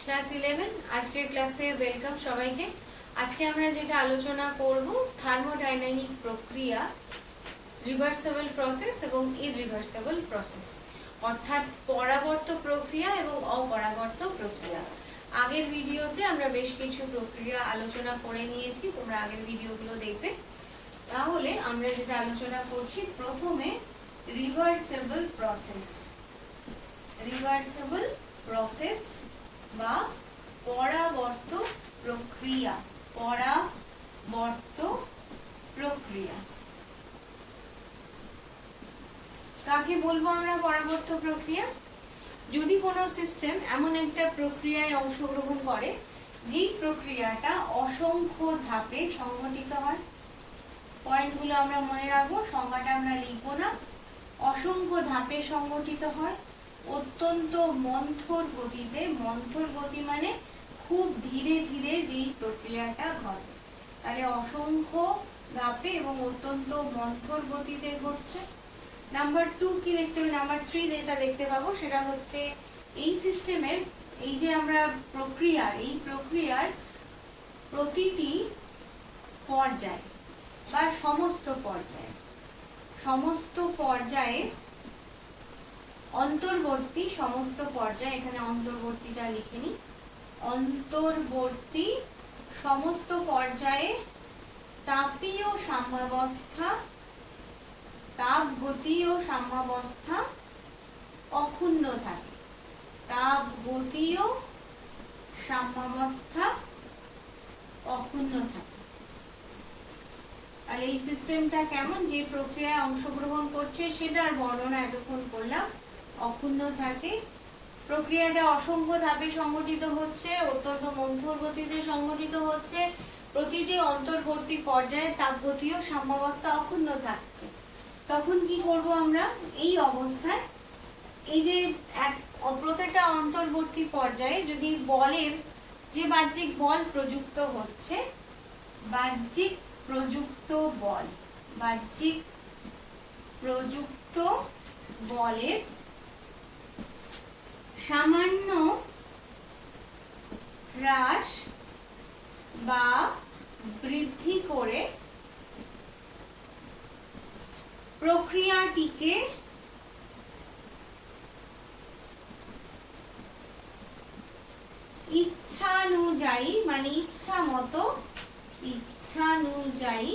Class 11 আজকের ক্লাসে welcome সবাইকে। আজকে আমরা যেটা আলোচনা করব থার্মোডাইনামিক প্রক্রিয়া, রিভার্সেবল প্রসেস এবং ইররিভার্সেবল প্রসেস, অর্থাৎ পরাবর্ত প্রক্রিয়া এবং অপরাবর্ত প্রক্রিয়া। আগের ভিডিওতে আমরা বেশ কিছু প্রক্রিয়া আলোচনা করে নিয়েছি, তোমরা আগের ভিডিওগুলো দেখবে। তাহলে আমরা যেটা আলোচনা করছি প্রথমে রিভার্সেবল প্রসেস। রিভার্সেবল প্রসেস বা পরাবর্ত প্রক্রিয়া। পরাবর্ত প্রক্রিয়া কাকে বলবো আমরা? পরাবর্ত প্রক্রিয়া যদি কোনো সিস্টেম এমন একটা প্রক্রিয়ায় অংশগ্রহণ করে যে প্রক্রিয়াটা অসংখ্য ধাপে সংঘটিত হয়। পয়েন্টগুলো আমরা মনে রাখবো, সংজ্ঞাটা আমরা লিখবো না। অসংখ্য ধাপে সংঘটিত হয়, অত্যন্ত মন্থর গতিতে। মন্থর গতি মানে খুব ধীরে ধীরে যেই প্রক্রিয়াটা ঘটে, তাহলে অসংখ্য ধাপে এবং অত্যন্ত মন্থর গতিতে ঘটছে। নাম্বার 2 কি দেখতে হবে? নাম্বার 3 যেটা দেখতে পাবো সেটা হচ্ছে এই সিস্টেমের এই যে আমরা এই প্রক্রিয়ার প্রতিটি পর্যায়ে বা সমস্ত পর্যায়ে অন্তর্বর্তী সমস্ত পর্যায়ে, এখানে অন্তর্বর্তীটা লিখে নি, অন্তর্বর্তী সমস্ত পর্যায়ে তাপীয় সাম্যাবস্থা, তাপগতীয় সাম্যাবস্থা অক্ষুণ্ণ থাকে। তাপগতীয় সাম্যাবস্থা অক্ষুণ্ণ থাকে। তাহলে এই সিস্টেমটা কেমন? যে প্রক্রিয়ায় অংশগ্রহণ করছে সেটার বর্ণনা এতক্ষণ করলাম। অক্ষুণ্ণ থাকে, প্রক্রিয়াটা অসংখ্য ধাপে সংঘটিত হচ্ছে, অত্যন্ত মন্থর গতিতে সংঘটিত হচ্ছে, প্রতিটি অন্তর্বর্তী পর্যায়ে তাপগতীয় সাম্যাবস্থা অক্ষুণ্ণ থাকছে। তখন কি করব আমরা? এই অবস্থায় এই যে প্রত্যেকটা অন্তর্বর্তী পর্যায়ে যদি বলের যে বাহ্যিক বল প্রযুক্ত হচ্ছে, বাহ্যিক প্রযুক্ত বলের সামান্য হ্রাস বা বৃদ্ধি করে প্রক্রিয়াটিকে ইচ্ছানুযায়ী মানে ইচ্ছানুযায়ী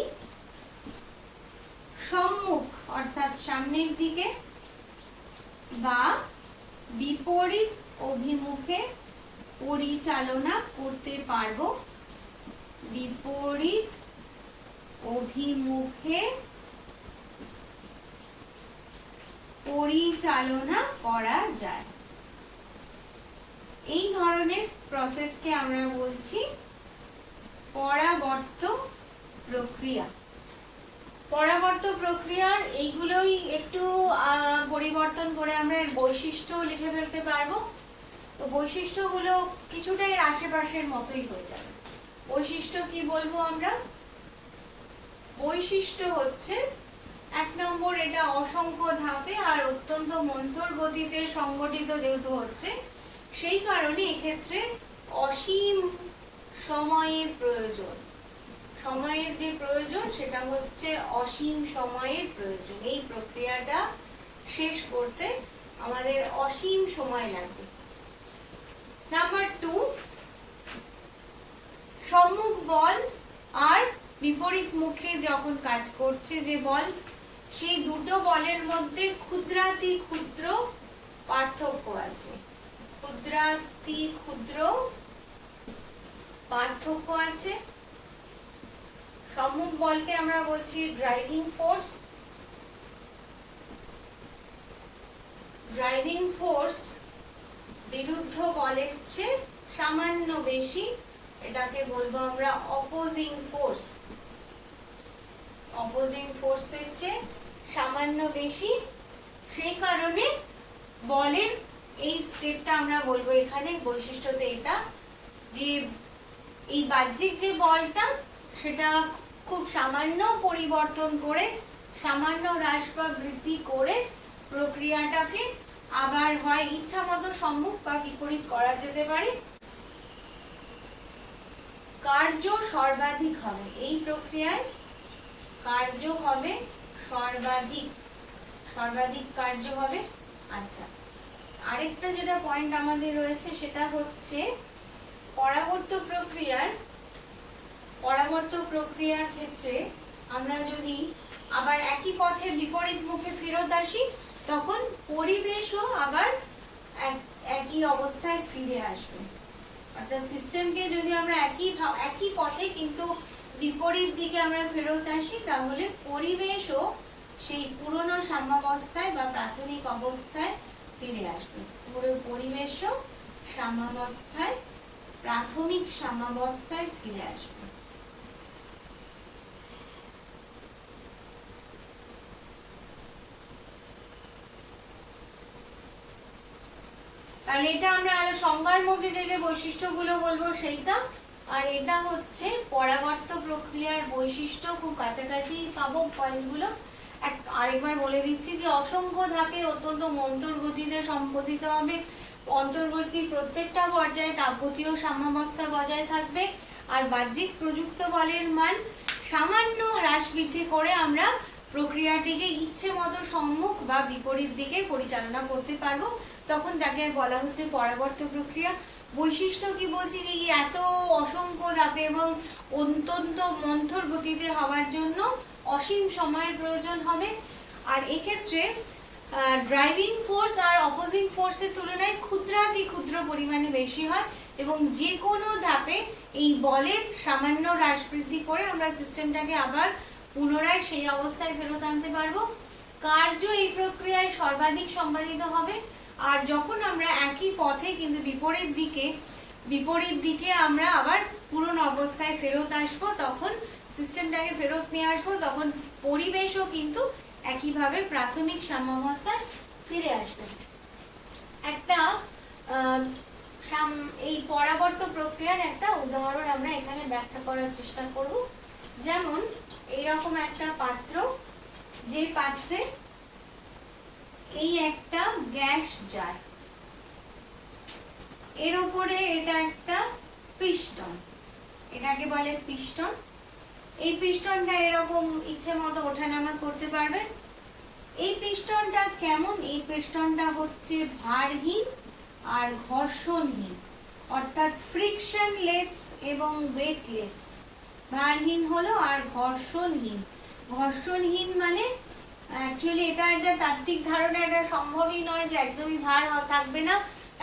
সম্মুখ অর্থাৎ সামনের দিকে বা বিপরীত অভিমুখে পরিচালনা করতে পারবো। বিপরীত অভিমুখে পরিচালনা করা যায়। এই ধরনের প্রসেসকে আমরা বলছি পরাবর্ত প্রক্রিয়া। পরাবর্ত প্রক্রিয়ার এইগুলোই একটু পরিবর্তন করে আমরা এর বৈশিষ্ট্য লিখে ফেলতে পারবো। তো বৈশিষ্ট্যগুলো কিছুটা এর আশেপাশের মতোই হয়ে যাবে। বৈশিষ্ট্য কি বলবো আমরা? বৈশিষ্ট্য হচ্ছে 1 নম্বর, এটা অসংখ্য ধাপে আর অত্যন্ত মন্থর গতিতে সংগঠিত যেহেতু হচ্ছে, সেই কারণে এক্ষেত্রে অসীম সময়ের প্রয়োজন। সময়ের যে প্রয়োজন সেটা হচ্ছে অসীম সময়ের প্রয়োজন। এই প্রক্রিয়াটা শেষ করতে আমাদের অসীম সময় লাগবে। নাম্বার 2, সম্মুখ বল আর বিপরীত মুখে যখন কাজ করছে যে বল, সেই দুটো বলের মধ্যে ক্ষুদ্রাতি ক্ষুদ্র পার্থক্য আছে। ক্ষুদ্রাতি ক্ষুদ্র পার্থক্য আছে। সম্মুখ বলকে আমরা বলছি ড্রাইভিং ফোর্স। ড্রাইভিং ফোর্স বিরুদ্ধ বলের চেয়ে সামান্য বেশি, এটাকে বলবো আমরা অপোজিং ফোর্স। অপোজিং ফোর্সের চেয়ে সামান্য বেশি, সেই কারণে বলের এই স্টেপটা আমরা বলবো এখানে বৈশিষ্ট্যতে এটা, যে এই বাহ্যিক যে বলটা সেটা খুব সামান্য পরিবর্তন করে, সামান্য হ্রাস বা বৃদ্ধি করে প্রক্রিয়াটাকে আবার হয় ইচ্ছা মতো সম্মুখ বা বিপরীত করা যেতে পারে। কার্য সর্বাধিক হবে, এই প্রক্রিয়ায় কার্য হবে সর্বাধিক, সর্বাধিক কার্য হবে। আচ্ছা, আরেকটা যেটা পয়েন্ট আমাদের রয়েছে সেটা হচ্ছে পরাবর্ত প্রক্রিয়ার ক্ষেত্রে আমরা যদি আবার একই পথে বিপরীত মুখে ফেরত আসি তখন পরিবেশও আবার একই অবস্থায় ফিরে আসবে। অর্থাৎ সিস্টেমকে যদি আমরা একই পথে কিন্তু বিপরীত দিকে আমরা ফেরত আসি তাহলে পরিবেশও সেই পুরনো সাম্যাবস্থায় বা প্রাথমিক অবস্থায় ফিরে আসবে। পুরো পরিবেশও সাম্যাবস্থায়, প্রাথমিক সাম্যাবস্থায় ফিরে আসবে। তাহলে এটা আমরা সংজ্ঞার মধ্যে যে বৈশিষ্ট্যগুলো বলবো সেইটা, আর এটা হচ্ছে পরাবর্ত প্রক্রিয়ার বৈশিষ্ট্য, খুব কাছাকাছি পাবো পয়েন্টগুলো। আরেকবার বলে দিচ্ছি যে অসংখ্য ধাপে অত্যন্ত মন্থর গতিতে সম্পাদিত হবে। অন্তর্বর্তী প্রত্যেকটা পর্যায়ে তাপগতীয় সাম্যাবস্থা বজায় থাকবে, আর বাহ্যিক প্রযুক্ত বলের মান সামান্য হ্রাস বৃদ্ধি করে আমরা প্রক্রিয়াটিকে ইচ্ছে মতো সম্মুখ বা বিপরীত দিকে পরিচালনা করতে পারবো। তখন তাকে বলা হচ্ছে পরাবর্ত প্রক্রিয়া। বৈশিষ্ট্য কি বলছি, যে এত অসংখ্য ধাপে এবং অত্যন্ত মন্থর গতিতে হওয়ার জন্য অসীম সময়ের প্রয়োজন হবে। আর এক্ষেত্রে ড্রাইভিং ফোর্স আর অপোজিং ফোর্সের তুলনায় ক্ষুদ্রাতি ক্ষুদ্র পরিমাণে বেশি হয়, এবং যে কোনো ধাপে এই বলের সামান্য হ্রাস বৃদ্ধি করে আমরা সিস্টেমটাকে আবার পুনরায় সেই অবস্থায় ফেরত আনতে পারবো। কার্য এই প্রক্রিয়ায় সর্বাধিক সম্পাদিত হবে, আর যখন আমরা একই পথে কিন্তু বিপরীত দিকে আমরা আবার পুরনো অবস্থায় ফেরত আসবো, তখন সিস্টেমটাকে ফেরত নিয়ে আসবো, তখন পরিবেশও কিন্তু একইভাবে প্রাথমিক সাম্যাবস্থায় ফিরে আসবে। একটা এই পরাবর্ত প্রক্রিয়ার একটা উদাহরণ আমরা এখানে ব্যাখ্যা করার চেষ্টা করব। যেমন এইরকম একটা পাত্র, যে পাত্রে এই একটা গ্যাস জার, এর উপরে এটা একটা পিস্টন, এটাকে বলে পিস্টন। এই পিস্টনটা এরকম ইচ্ছে মতো ওঠানামা করতে পারবে। এই পিস্টনটা কেমন? এই পিস্টনটা হচ্ছে ভারহীন আর ঘর্ষণহীন, অর্থাৎ ফ্রিকশনলেস এবং ওয়েটলেস। ভারহীন হলো আর ঘর্ষণহীন। ঘর্ষণহীন মানে অ্যাকচুয়ালি এটা একটা তাত্ত্বিক ধারণা, এটা সম্ভবই নয় যে একদমই ভার থাকবে না,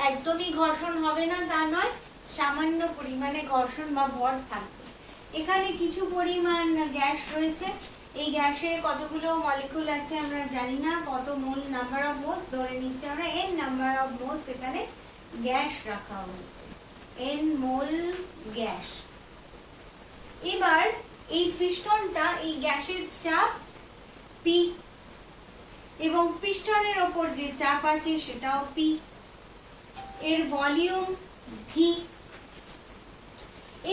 একদমই ঘর্ষণ হবে না তা নয়, সামান্য পরিমাণে ঘর্ষণ বা ভর থাকবে। এখানে কিছু পরিমাণ গ্যাস রয়েছে। এই গ্যাসের কতগুলো মলিকুল আছে আমরা জানি না, কত মোল, নাম্বার অফ মোলস ধরে নিচ্ছি আমরা n নাম্বার অফ মোলস এখানে গ্যাস রাখা হয়েছে, n মোল গ্যাস। এবার এই পিস্টনটা, এই গ্যাসের চাপ P এবং পিস্টনের ওপর যে চাপ আছে সেটাও P, এর ভলিউম V।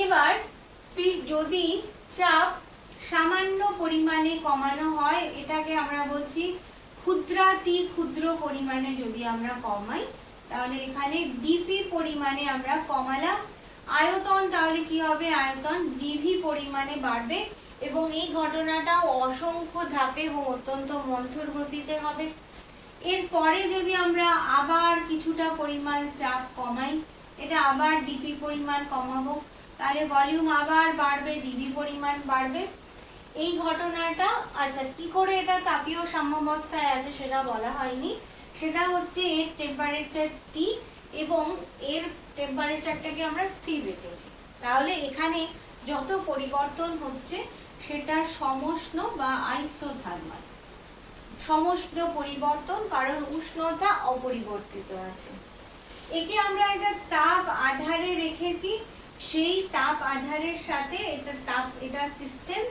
এবার যদি চাপ সামান্য পরিমাণে কমানো হয়, এটাকে আমরা বলছি ক্ষুদ্রাতি ক্ষুদ্র পরিমাণে যদি আমরা কমাই, তাহলে এখানে ডিপি পরিমাণে আমরা কমালাম। আয়তন তাহলে কি হবে? আয়তন ডিভি পরিমাণে বাড়বে, এবং এই ঘটনাটাও অসংখ্য ধাপে এবং অত্যন্ত মন্থর গতিতে হবে। এরপরে যদি আমরা আবার কিছুটা পরিমাণ চাপ কমাই, এটা আবার ডিপি পরিমাণ কমাবো, তাহলে ভলিউম আবার বাড়বে, ডিভি পরিমাণ বাড়বে। এই ঘটনাটা, আচ্ছা কি করে এটা তাপীয় সাম্যাবস্থায় আছে সেটা বলা হয়নি, সেটা হচ্ছে এর টেম্পারেচার T এবং এর টেম্পারেচারটাকে আমরা স্থির রেখেছি। তাহলে এখানে যত পরিবর্তন হচ্ছে সেটা সমষ্ণ বা আইসোথার্মাল, সমষ্ণ পরিবর্তন, কারণ উষ্ণতা অপরিবর্তিত আছে। একে আমরা একটা তাপ আধারে রেখেছি, সেই তাপ আধারের সাথে এটা সিস্টেম,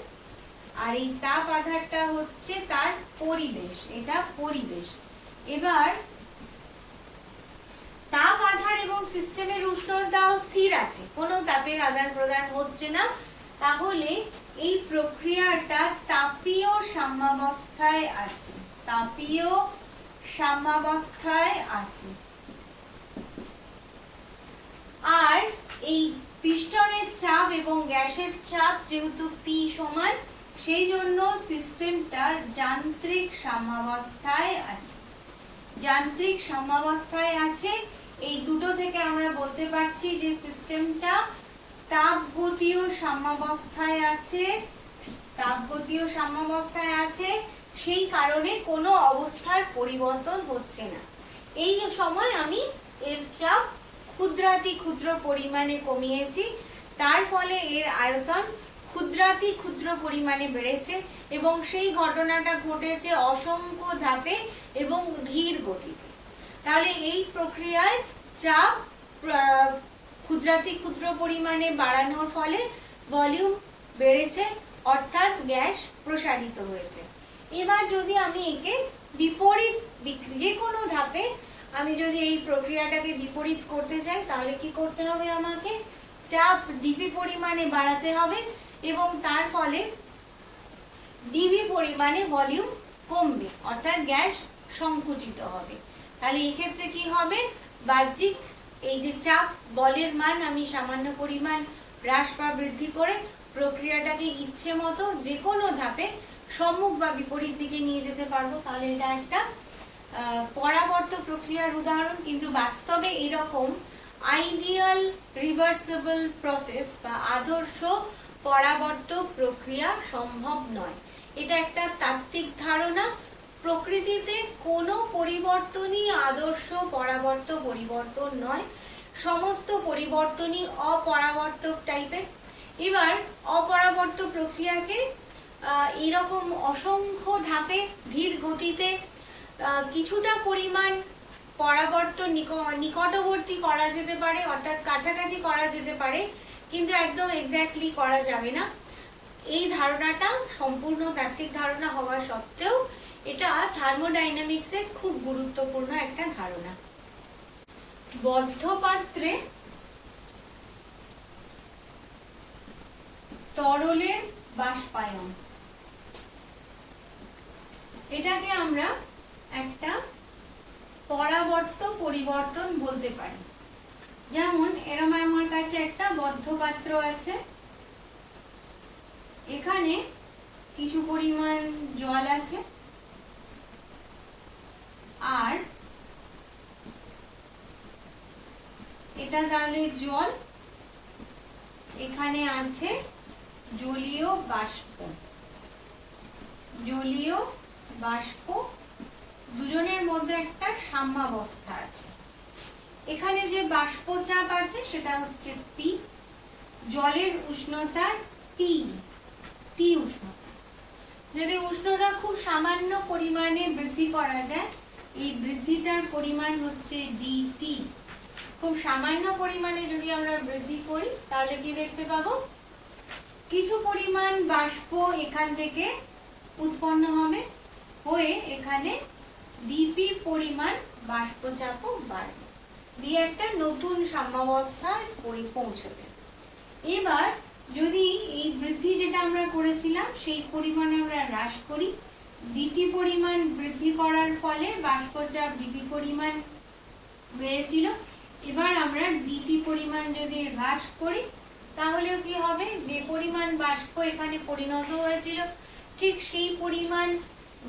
আর এই তাপ আধারটা হচ্ছে তার পরিবেশ, এটা পরিবেশ। এবার তাপ আধার এবং সিস্টেমের উষ্ণতাও স্থির আছে, কোনো তাপের আদান প্রদান হচ্ছে না, তাহলে এই প্রক্রিয়াটা তাপীয় সাম্যাবস্থায় আছে, তাপীয় সাম্যাবস্থায় আছে। আর এই পিস্টনের চাপ এবং গ্যাসের চাপ যেহেতু পি সমান, সেই জন্য সিস্টেমটার যান্ত্রিক সাম্যাবস্থায় আছে। যান্ত্রিক সাম্যাবস্থায় আছে, এই দুটো থেকে আমরা বলতে পারছি যে সিস্টেমটা তাপগতীয় সাম্যাবস্থায় আছে। তাপগতীয় সাম্যাবস্থায় আছে, সেই কারণে কোনো অবস্থার পরিবর্তন হচ্ছে না। এই সময় আমি এর চাপ ক্ষুদ্রাতি ক্ষুদ্র পরিমাণে কমিয়েছি, তার ফলে এর আয়তন ক্ষুদ্রাতি ক্ষুদ্র পরিমাণে বেড়েছে এবং সেই ঘটনাটা ঘটেছে অসংখ্য ধাপে এবং ধীর গতিতে। তাহলে এই প্রক্রিয়ায় চাপ ক্ষুদ্রাতি ক্ষুদ্র পরিমাণে বাড়ানোর ফলে ভলিউম বেড়েছে, অর্থাৎ গ্যাস প্রসারিত হয়েছে। এবার যদি আমি একে বিপরীত যে কোনো ধাপে আমি যদি এই প্রক্রিয়াটাকে বিপরীত করতে চাই, তাহলে কি করতে হবে? আমাকে চাপ ডিপি পরিমাণে বাড়াতে হবে এবং তার ফলে ডিবি পরিমাণে ভলিউম কমবে, অর্থাৎ গ্যাস সংকুচিত হবে। তাহলে এই ক্ষেত্রে কি হবে? বাহ্যিক এই যে চাপ বলের মান আমি সামান্য পরিমাণ হ্রাস বা বৃদ্ধি করে প্রক্রিয়াটাকে ইচ্ছে মতো যে কোনো ধাপে সম্মুখ বা বিপরীত দিকে নিয়ে যেতে পারবো। তাহলে এটা একটা পরাবর্ত প্রক্রিয়ার উদাহরণ, কিন্তু বাস্তবে এরকম আইডিয়াল রিভার্সিবল প্রসেস বা আদর্শ পরাবর্ত প্রক্রিয়া সম্ভব নয়। এটা একটা তাত্ত্বিক ধারণা। প্রকৃতিতে কোনো পরিবর্তনই আদর্শ পরাবর্ত পরিবর্তন নয়, সমস্ত পরিবর্তনই অপরাবর্তক টাইপের। এবার অপরাবর্ত প্রক্রিয়াকে এরকম অসংখ্য ধাপে ধীর গতিতে কিছুটা পরিমাণ পরাবর্তন নিকটবর্তী করা যেতে পারে, অর্থাৎ কাছাকাছি করা যেতে পারে, কিন্তু একদম এক্স্যাক্টলি করা যাবে না। এই ধারণাটা সম্পূর্ণ তাত্ত্বিক ধারণা হওয়া সত্ত্বেও এটা থার্মোডাইনামিক্সে খুব গুরুত্বপূর্ণ একটা ধারণা। বদ্ধ পাত্রে তরলের বাষ্পায়ন, এটাকে আমরা একটা পরাবর্ত পরিবর্তন বলতে পারি। যেমন এরকম আমার কাছে একটা বদ্ধ পাত্র আছে, এখানে কিছু পরিমাণ জল আছে আর এটা তাহলে জল, এখানে আছে জলীয় বাষ্প। জলীয় বাষ্প দুজনের মধ্যে একটা সাম্যাবস্থা আছে। এখানে যে বাষ্প চাপ আছে সেটা হচ্ছে পি, জলের উষ্ণতা টি, টি উষ্ণতা। যদি উষ্ণতা খুব সামান্য পরিমাণে বৃদ্ধি করা যায়, এই বৃদ্ধিটার পরিমাণ হচ্ছে ডিটি। খুব সামান্য পরিমাণে যদি আমরা বৃদ্ধি করি তাহলে কি দেখতে পাবো? কিছু পরিমাণ বাষ্প এখান থেকে উৎপন্ন হবে, হয়ে এখানে ডিপি পরিমাণ বাষ্পচাপও বাড়বে, দিয়ে একটা নতুন সাম্যাবস্থায় পৌঁছবে। এবার যদি এই বৃদ্ধি যেটা আমরা করেছিলাম সেই পরিমাণে আমরা হ্রাস করি, ডিটি পরিমাণ বৃদ্ধি করার ফলে বাষ্পচাপ ডিপি পরিমাণ বেড়েছিল, এবার আমরা ডিটি পরিমাণ যদি হ্রাস করি তাহলেও কি হবে? যে পরিমাণ বাষ্প এখানে পরিণত হয়েছিল ঠিক সেই পরিমাণ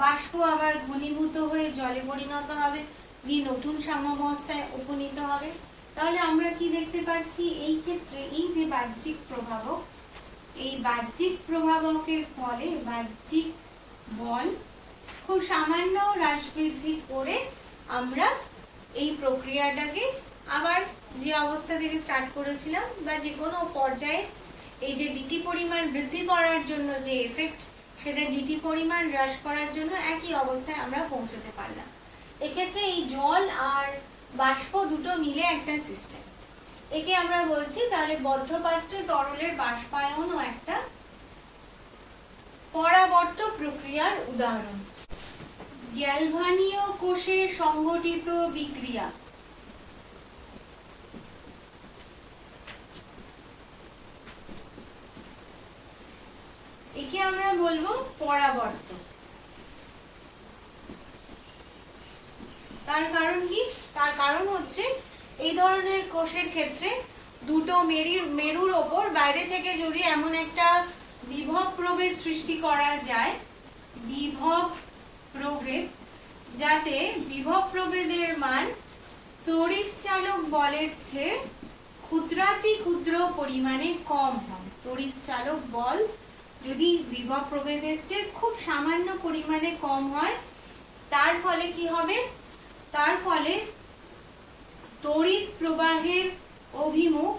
বাষ্প আবার ঘনীভূত হয়ে জলে পরিণত হবে, দিয়ে নতুন সাম্যাবস্থায় উপনীত হবে। তাহলে আমরা কি দেখতে পাচ্ছি? এই ক্ষেত্রে এই যে বাহ্যিক প্রভাবক, এই বাহ্যিক প্রভাবকের ফলে বাহ্যিক বল খুব সামান্য হ্রাস বৃদ্ধি করে আমরা এই প্রক্রিয়াটাকে আবার যে অবস্থা থেকে স্টার্ট করেছিলাম বা যে কোনো পর্যায়ে এই যে ডিটি পরিমাণ বৃদ্ধি করার জন্য যে এফেক্ট, সেটা ডিটি পরিমাণ হ্রাস করার জন্য একই অবস্থায় আমরা পৌঁছতে পারলাম। এক্ষেত্রে এই জল আর বাষ্প দুটো মিলে একটা সিস্টেম, একে আমরা বলছি তাহলে বদ্ধ পাত্রে তরলের বাষ্পায়নও একটা পরাবর্ত প্রক্রিয়ার উদাহরণ। গ্যালভানীয় কোষে সংঘটিত বিক্রিয়া, একে আমরা বলবো পরাবর্ত। তার কারণ কি? তার কারণ হচ্ছে এই ধরনের কোষের ক্ষেত্রে দুটো মেরুর ওপর বাইরে থেকে যদি এমন একটা বিভব প্রভেদ সৃষ্টি করা যায়, বিভব প্রভেদ, যাতে বিভব প্রভেদের মান তড়িৎ চালক বলের চেয়ে ক্ষুদ্রাতি ক্ষুদ্র পরিমাণে কম হয়। তড়িৎ চালক বল যদি বিভব প্রভেদের চেয়ে খুব সামান্য পরিমাণে কম হয়, তার ফলে কি হবে? তার ফলে তড়িৎ প্রবাহের অভিমুখ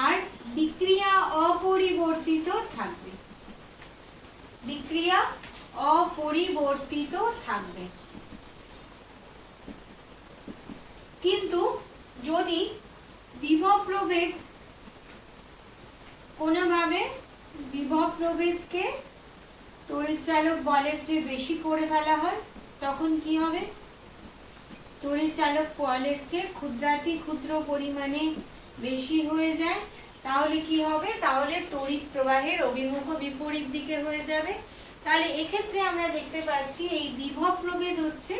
আর বিক্রিয়া অপরিবর্তিত থাকবে। বিক্রিয়া অপরিবর্তিত থাকবে। কিন্তু যদি বিভব প্রভেদ কোনোভাবে বিভব প্রভেদকে তড়িৎচালক বলের চেয়ে বেশি করে ফেলা হয়, তখন কি হবে? তড়িৎচালক বলের চেয়ে ক্ষুদ্রাতি ক্ষুদ্র পরিমাণে বেশি হয়ে যায়। তাহলে কি হবে? তাহলে তড়িৎ প্রবাহের অভিমুখ বিপরীত দিকে হয়ে যাবে। তাহলে এক্ষেত্রে আমরা দেখতে পাচ্ছি এই বিভব প্রভেদ হচ্ছে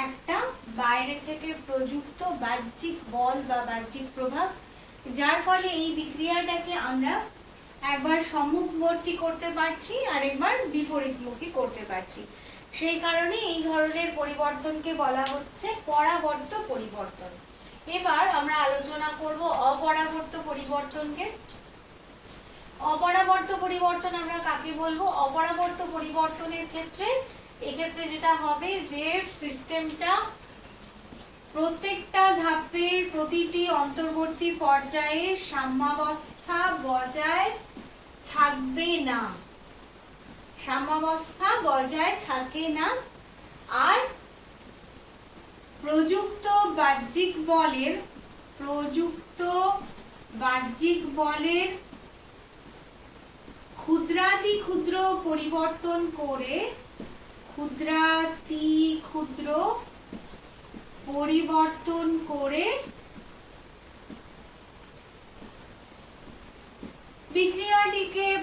একটা বাইরে থেকে প্রযুক্ত বাহ্যিক বল বা বাহ্যিক প্রভাব, যার ফলে এই বিক্রিয়াটাকে আমরা একবার সম্মুখবর্তী করতে পারছি আর একবার বিপরীতমুখী করতে পারছি। সেই কারণে এই ধরনের পরিবর্তনকে বলা হচ্ছে পরাবর্ত পরিবর্তন। এবার আমরা আলোচনা করব অপরাবর্ত পরিবর্তনকে। অপরাবর্ত পরিবর্তন আমরা কাকে বলবো? অপরাবর্ত পরিবর্তনের ক্ষেত্রে এক্ষেত্রে যেটা হবে যে সিস্টেমটা প্রত্যেকটা ধাপের প্রতিটি অন্তর্বর্তী পর্যায়ে সাম্যাবস্থা বজায় থাকবে না। সাম্যাবস্থা বজায় থাকে না। আর প্রযুক্ত বাহ্যিক বলের ক্ষুদ্রাতি ক্ষুদ্র পরিবর্তন করে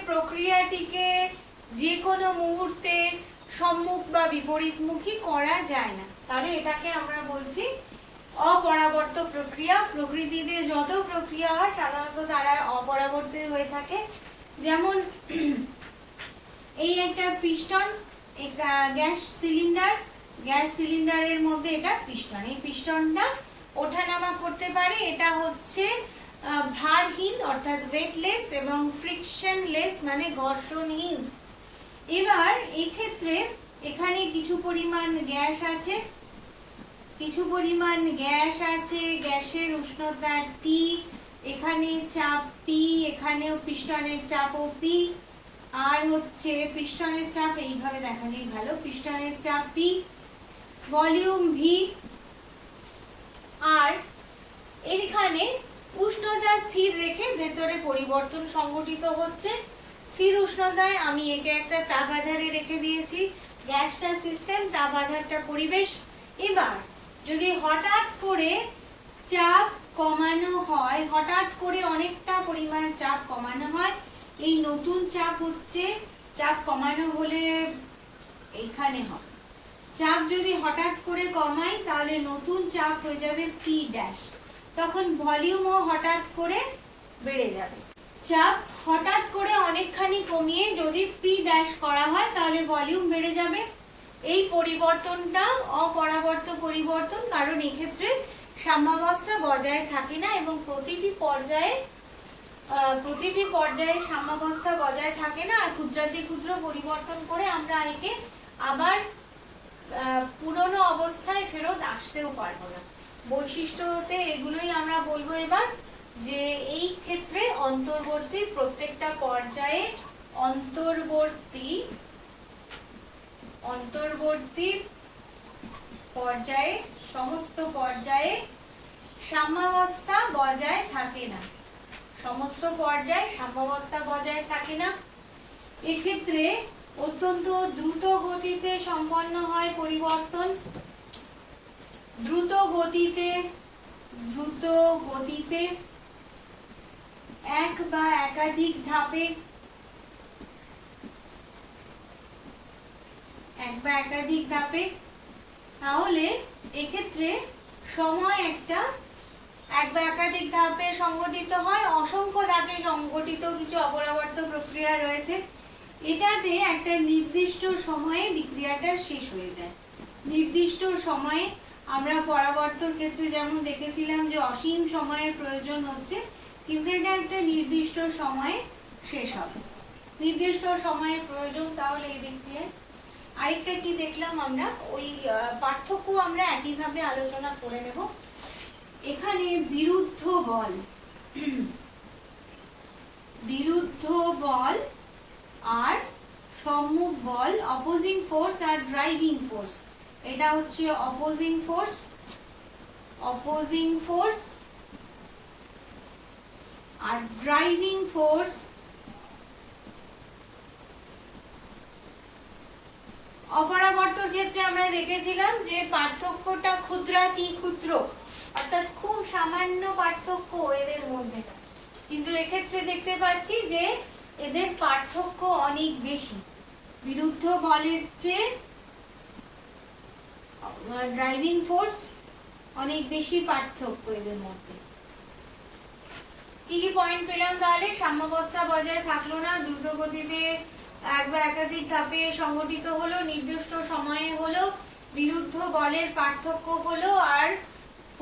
প্রক্রিয়াটিকে যে কোনো মুহূর্তে সম্মুখ বা বিপরীতমুখী করা যায় না। তাহলে এটাকে আমরা বলছি অপরাবর্ত প্রক্রিয়া। প্রকৃতিতে যত প্রক্রিয়া হয় সাধারণত তারা অপরাবর্ত হয়ে থাকে। যেমন এই একটা পিস্টন, গ্যাস সিলিন্ডারের মধ্যে এটা পিস্টন। এই পিস্টনটা ওঠানামা করতে পারে। এটা হচ্ছে ভারহীন অর্থাৎ ওয়েটলেস এবং ফ্রিকশনলেস মানে ঘর্ষণহীন। এবার এই ক্ষেত্রে এখানে কিছু পরিমাণ গ্যাস আছে, গ্যাসের উষ্ণতা T, এখানে চাপ P, এখানেও পিস্টনের চাপও P, আর হচ্ছে পিস্টনের চাপ এইভাবে দেখালেই ভালো, পিস্টনের চাপ P, ভলিউম V, আর এখানে উষ্ণতা স্থির রেখে ভেতরে পরিবর্তন সংঘটিত হচ্ছে। স্থির উষ্ণতায় আমি একে একটা তাপ আধারে রেখে দিয়েছি। গ্যাসটা সিস্টেম, তাপ আধারটা পরিবেশ। এবার যদি হঠাৎ করে চাপ কমানো হয়, হঠাৎ করে অনেকটা পরিমাণ চাপ কমানো হয়, এই নতুন চাপ হচ্ছে, চাপ কমানো হলে এখানে হয়। চাপ যদি হঠাৎ করে কমাই তাহলে নতুন চাপ হয়ে যাবে P ড্যাশ, তখন ভলিউমও হঠাৎ করে বেড়ে যাবে। চাপ হঠাৎ করে অনেকখানি কমিয়ে যদি P ড্যাশ করা হয় তাহলে ভলিউম বেড়ে যাবে। এই পরিবর্তনটা অপরাবর্ত পরিবর্তন, কারণ এক্ষেত্রে সাম্যাবস্থা বজায় থাকে না এবং প্রতিটি পর্যায়ে সাম্যাবস্থা বজায় থাকে না। আর ক্ষুদ্রাতি ক্ষুদ্র পরিবর্তন করে আমরা একে আবার পুরনো অবস্থায় ফেরত আসতেও পারবো না। বৈশিষ্ট্যতে এগুলোই আমরা বলবো এবার, যে এই ক্ষেত্রে প্রত্যেকটা পর্যায়ে সমস্ত পর্যায়ে সাম্যাবস্থা বজায় থাকে না। সমস্ত পর্যায়ে সাম্যাবস্থা বজায় থাকে না। এক্ষেত্রে অত্যন্ত দ্রুত গতিতে সম্পন্ন হয় পরিবর্তন। দ্রুত গতিতে এক বা একাধিক ধাপে তাহলে এক্ষেত্রে সময় একটা এক বা একাধিক ধাপে সংগঠিত হয়, অসংখ্য ধাপে সংগঠিত কিছু অপরাবর্ত প্রক্রিয়া রয়েছে। এটাতে একটা নির্দিষ্ট সময়ে বিক্রিয়াটা শেষ হয়ে যায়। নির্দিষ্ট সময়ে আমরা পরাবর্তর ক্ষেত্রে যেমন দেখেছিলাম যে অসীম সময়ের প্রয়োজন হচ্ছে, কিন্তু এটা একটা নির্দিষ্ট সময়ে শেষ হবে। নির্দিষ্ট সময়ের প্রয়োজন তাহলে এই বিক্রিয়ায়। আরেকটা কি দেখলাম আমরা, ওই পার্থক্য আমরা একইভাবে আলোচনা করে নেব। এখানে বিরুদ্ধ বল বিরুদ্ধ বল আর সম্মুখ বল, অপোজিং ফোর্স আর ড্রাইভিং ফোর্স। এটা হচ্ছে অপোজিং ফোর্স আর ড্রাইভিং ফোর্স। অপরাবর্তর ক্ষেত্রে আমরা দেখেছিলাম যে পার্থক্যটা ক্ষুদ্রাতি ক্ষুদ্র, অর্থাৎ খুব সামান্য পার্থক্য এদের মধ্যে, কিন্তু এক্ষেত্রে দেখতে পাচ্ছি যে এদের পার্থক্য অনেক বেশি। বিরুদ্ধ বলের চেয়ে ড্রাইভিং ফোর্স অনেক বেশি পার্থক্য এদের মধ্যে। কি কি পয়েন্ট পেলাম তাহলে? সাম্যাবস্থা বজায় থাকলো না, দ্রুত গতিতে এক বা একাধিক ধাপে সংগঠিত হলো, নির্দিষ্ট সময়ে হলো, বিরুদ্ধ বলের পার্থক্য হলো, আর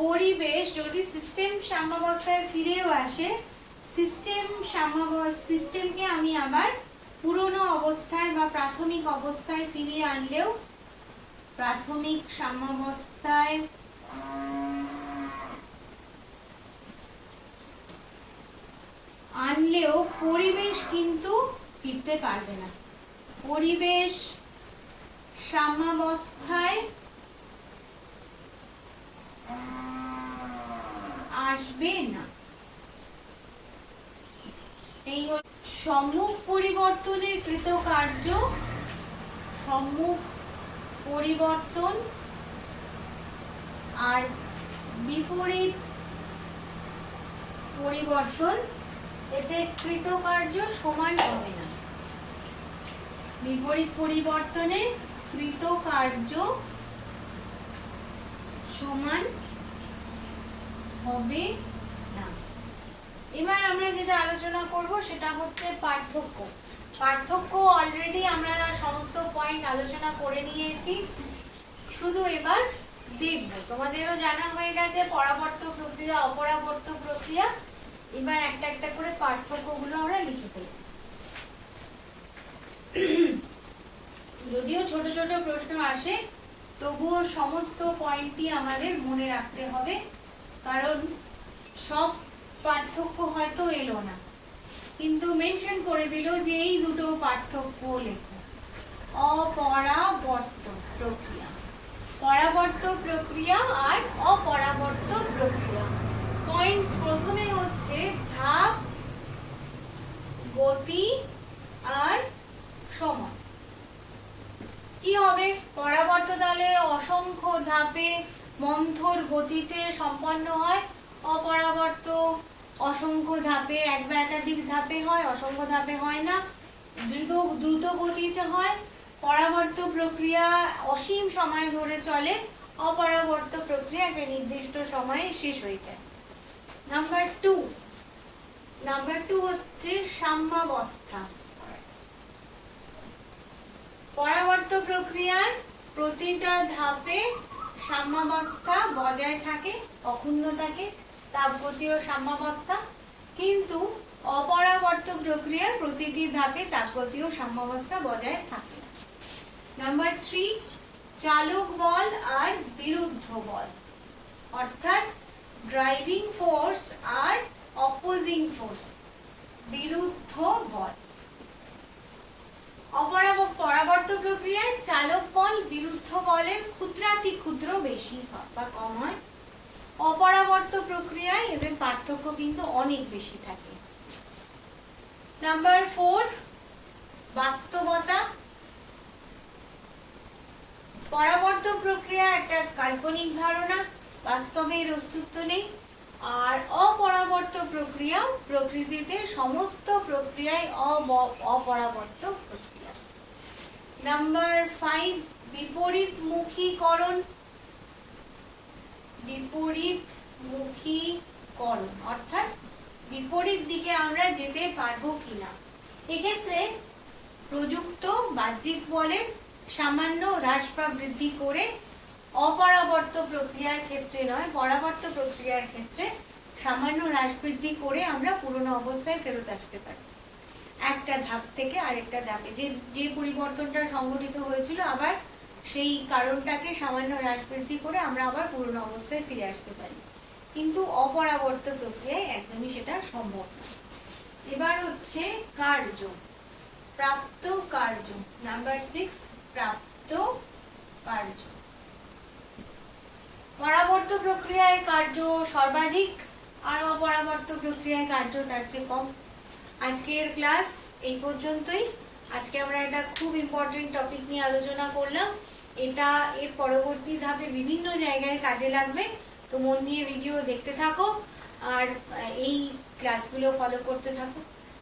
পরিবেশ যদি সিস্টেম সাম্যাবস্থায় ফিরেও আসে, সিস্টেমকে আমি আবার পুরনো অবস্থায় বা প্রাথমিক অবস্থায় ফিরিয়ে আনলেও, প্রাথমিক সাম্যাবস্থায় আনলেও পরিবেশ কিন্তু ফিরতে পারবে না। পরিবেশ সাম্যাবস্থায় আসবে না। এই সম্মুখ পরিবর্তনের কৃতকার্য, সম্মুখ পরিবর্তন আর বিপরীত পরিবর্তন, এতে কৃতকার্য সমান হবে না। বিপরীত পরিবর্তনে কৃতকার্য সমান হবে না। এবার আমরা যেটা আলোচনা করব সেটা হচ্ছে পার্থক্য। পার্থক্য অলরেডি আমরা সমস্ত পয়েন্ট আলোচনা করে নিয়েছি, শুধু এবার দেখব। তোমাদেরও জানা হয়ে গেছে পরাবর্ত প্রক্রিয়া, অপরাবর্ত প্রক্রিয়া। এবার একটা একটা করে পার্থক্যগুলো আমরা লিখে ফেলব। যদিও ছোট ছোট প্রশ্ন আসে, তবুও সমস্ত পয়েন্টই আমাদের মনে রাখতে হবে, কারণ সব পার্থক্য হয়তো এলো না, কিন্তু মেনশন করে দিল যে এই দুটো পার্থক্য লেখো। অপরাবর্ত প্রক্রিয়া, পরাবর্ত প্রক্রিয়া আর অপরাবর্ত প্রক্রিয়া। পয়েন্ট প্রথমে হচ্ছে ধাপ, গতি আর সময়। কি হবে? পরাবর্ত তাহলে অসংখ্য ধাপে মন্থর গতিতে সম্পন্ন হয়, অপরাবর্ত অসংখ্য ধাপে এক বা একাধিক ধাপে হয়, অসংখ্য ধাপে হয় না, দ্রুত গতিতে হয়। পরাবর্ত প্রক্রিয়া অসীম সময় ধরে চলে, অপরাবর্ত প্রক্রিয়া একটা নির্দিষ্ট সময়ে শেষ হয়ে যায়। নাম্বার টু হচ্ছে সাম্যাবস্থা। পরাবর্ত প্রক্রিয়ার প্রতিটা ধাপে সাম্যাবস্থা বজায় থাকে, অক্ষুণ্ণ থাকে, তাপগতীয় সাম্যাবস্থা। কিন্তু অপরাবর্ত প্রক্রিয়ার প্রতিটি ধাপে তাপগতীয় সাম্যাবস্থা বজায় থাকে। নাম্বার 3, চালক বল আর বিরুদ্ধ বল, অর্থাৎ ড্রাইভিং ফোর্স আর অপোজিং ফোর্স, বিরুদ্ধ বল। পরাবর্ত প্রক্রিয়ায় চালক বল বিরুদ্ধ বলের ক্ষুদ্রাতি ক্ষুদ্র বেশি বা কম হয়। অপরাবর্ত প্রক্রিয়ায় এদের পার্থক্য কিন্তু অনেক বেশি থাকে। নাম্বার 4, বাস্তবতা। পরাবর্ত প্রক্রিয়া একটা কাল্পনিক ধারণা, বাস্তবে এর অস্তিত্ব নেই। আর অপরাবর্ত প্রক্রিয়া প্রকৃতিতে সমস্ত প্রক্রিয়ায় অপরাবর্ত প্রক্রিয়া। নাম্বার 5, বিপরীতমুখীকরণ। বিপরীতমুখীকরণ, অর্থাৎ বিপরীত দিকে আমরা যেতে পারবো কিনা। এক্ষেত্রে প্রযুক্ত বাহ্যিক বলের সামান্য হ্রাস বা বৃদ্ধি করে অপরাবর্ত প্রক্রিয়ার ক্ষেত্রে নয়, পরাবর্ত প্রক্রিয়ার ক্ষেত্রে সামান্য হ্রাস বৃদ্ধি করে আমরা পুরনো অবস্থায় ফেরত আসতে পারি। একটা ধাপ থেকে আরেকটা ধাপে যে পরিবর্তনটা সংঘটিত হয়েছিল, আবার সেই কারণটাকে সামান্য হ্রাস বৃদ্ধি করে আমরা আবার পুরনো অবস্থায় ফিরে আসতে পারি। কিন্তু অপরাবর্ত প্রক্রিয়ায় একদমই সেটা সম্ভব না। এবার হচ্ছে কার্য, প্রাপ্ত কার্য। নাম্বার 6, প্রাপ্ত কার্য। পরাবর্ত প্রক্রিয়ায় কার্য সর্বাধিক আর অপরাবর্ত প্রক্রিয়ায় কার্য তার চেয়ে কম। আজকের ক্লাস এই পর্যন্তই। আজকে আমরা একটা খুব ইম্পর্টেন্ট টপিক নিয়ে আলোচনা করলাম। এটা এর পরবর্তী ধাপে বিভিন্ন জায়গায় কাজে লাগবে, তো মন দিয়ে ভিডিও দেখতে থাকো আর এই ক্লাসগুলো ফলো করতে থাকো।